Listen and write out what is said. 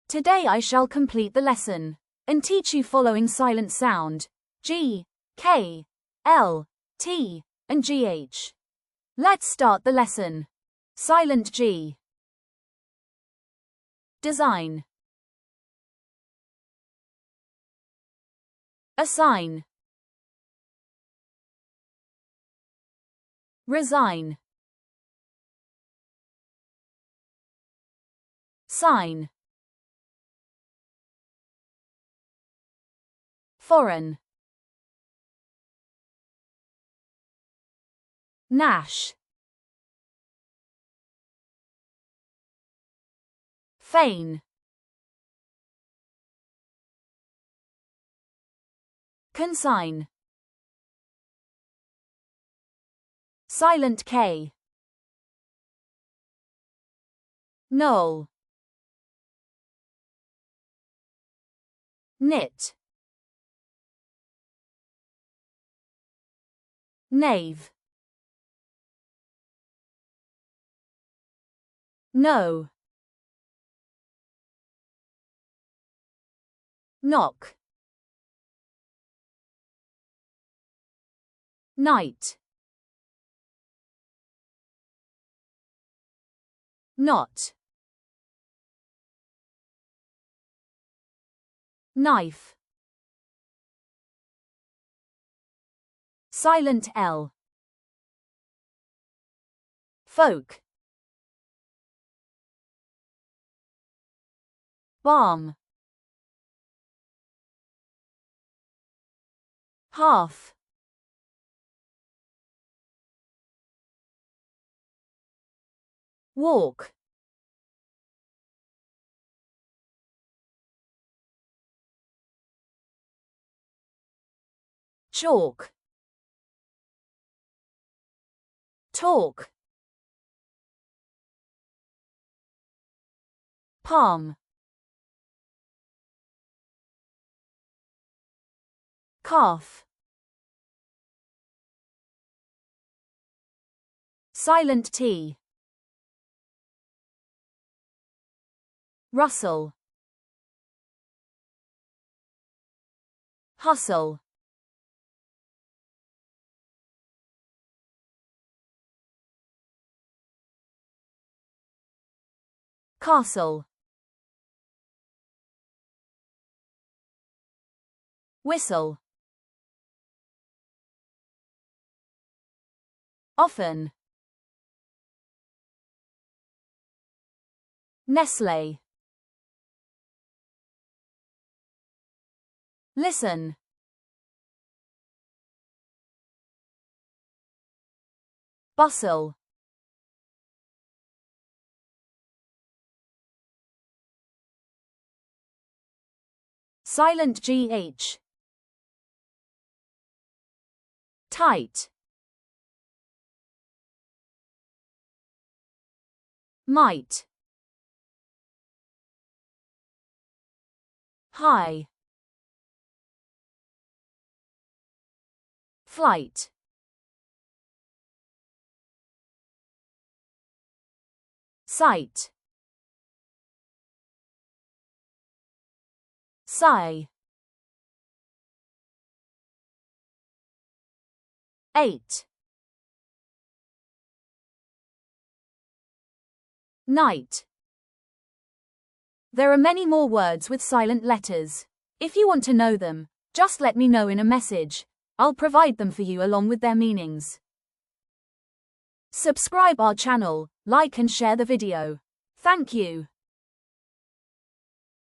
Today I shall complete the lesson and teach you following silent sound G, K, L, T, and GH. Let's start the lesson. Silent G. Design. Assign. Resign. Sign. Foreign. Nash. Feign. Consign. Silent K. Knoll. Knit. Knave. No. Knock. Night. Not. Knife. Silent L. Folk. Balm. Half. Walk. Chalk. Talk. Palm. Calf. Silent T. Rustle. Hustle. Castle. Whistle. Often. Nestle. Listen. Bustle. Silent GH. Tight. Might. High. Flight. Sight. Sigh. 8. Night. There are many more words with silent letters. If you want to know them, just let me know in a message. I'll provide them for you along with their meanings. Subscribe our channel, like and share the video. Thank you.